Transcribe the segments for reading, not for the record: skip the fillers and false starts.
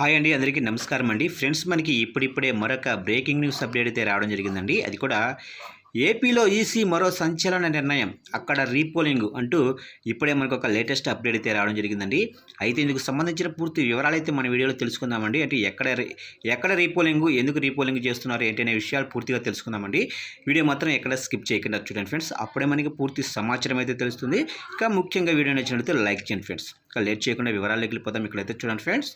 Hi అండి, అందరికీ నమస్కారం అండి. ఫ్రెండ్స్, మనకి ఇప్పుడిప్పుడే మరొక బ్రేకింగ్ న్యూస్ అప్డేట్ అయితే రావడం జరిగిందండి. అది కూడా ఏపీలో ఈసీ మరో సంచలన నిర్ణయం, అక్కడ రీపోలింగ్ అంటూ ఇప్పుడే మనకు ఒక లేటెస్ట్ అప్డేట్ అయితే రావడం జరిగిందండి. అయితే ఇందుకు సంబంధించిన పూర్తి వివరాలు అయితే మన వీడియోలో తెలుసుకుందామండి. అంటే ఎక్కడ రీపోలింగ్, ఎందుకు రీపోలింగ్ చేస్తున్నారు ఏంటి అనే విషయాలు పూర్తిగా తెలుసుకుందామండి. వీడియో మాత్రం ఎక్కడ స్కిప్ చేయకుండా చూడండి ఫ్రెండ్స్, అప్పుడే మనకి పూర్తి సమాచారం అయితే తెలుస్తుంది. ఇంకా ముఖ్యంగా వీడియో నచ్చినట్లయితే లైక్ చేయండి ఫ్రెండ్స్. ఇంకా లేట్ చేయకుండా వివరాల్లోకి వెళ్ళిపోతాం. ఇక్కడైతే చూడండి ఫ్రెండ్స్,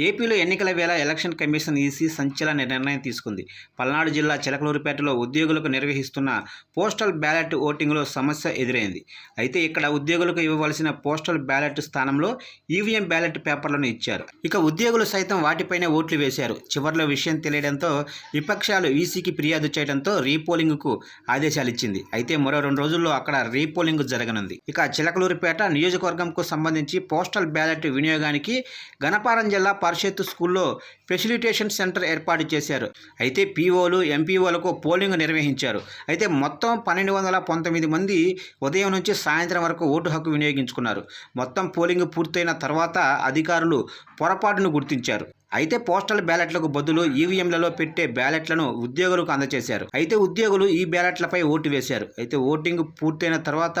ఏపీలో ఎన్నికల వేళ ఎలక్షన్ కమిషన్ ఈసీ సంచలన నిర్ణయం తీసుకుంది. పల్నాడు జిల్లా చిలకలూరిపేటలో ఉద్యోగులకు నిర్వహిస్తున్న పోస్టల్ బ్యాలెట్ ఓటింగ్లో సమస్య ఎదురైంది. అయితే ఇక్కడ ఉద్యోగులకు ఇవ్వవలసిన పోస్టల్ బ్యాలెట్ స్థానంలో ఈవీఎం బ్యాలెట్ పేపర్లను ఇచ్చారు. ఇక ఉద్యోగులు సైతం వాటిపైనే ఓట్లు వేశారు. చివరిలో విషయం తెలియడంతో విపక్షాలు ఈసీకి ఫిర్యాదు చేయడంతో రీపోలింగ్కు ఆదేశాలు ఇచ్చింది. అయితే మరో 2 రోజుల్లో అక్కడ రీపోలింగ్ జరగనుంది. ఇక చిలకలూరిపేట నియోజకవర్గంకు సంబంధించి పోస్టల్ బ్యాలెట్ వినియోగానికి గణపారం జిల్లా పరిషత్ స్కూల్లో ఫెసిలిటేషన్ సెంటర్ ఏర్పాటు చేశారు. అయితే పీఓలు, ఎంపీఓలకు పోలింగ్ నిర్వహించారు. అయితే మొత్తం 1219 మంది ఉదయం నుంచి సాయంత్రం వరకు ఓటు హక్కు వినియోగించుకున్నారు. మొత్తం పోలింగ్ పూర్తయిన తర్వాత అధికారులు పొరపాటును గుర్తించారు. అయితే పోస్టల్ బ్యాలెట్లకు బదులు ఈవీఎంలలో పెట్టే బ్యాలెట్లను ఉద్యోగులకు అందజేశారు. అయితే ఉద్యోగులు ఈ బ్యాలెట్లపై ఓటు వేశారు. అయితే ఓటింగ్ పూర్తయిన తర్వాత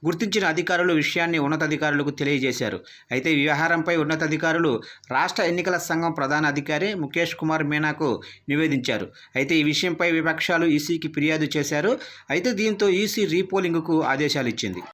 గుర్తించిన అధికారులు విషయాన్ని ఉన్నతాధికారులకు తెలియజేశారు. అయితే ఈ వ్యవహారంపై ఉన్నతాధికారులు రాష్ట్ర ఎన్నికల సంఘం ప్రధాన అధికారి ముఖేష్ కుమార్ మీనాకు నివేదించారు. అయితే ఈ విషయంపై విపక్షాలు ఈసీకి ఫిర్యాదు చేశారు. అయితే దీంతో ఈసీ రీపోలింగ్కు ఆదేశాలు ఇచ్చింది.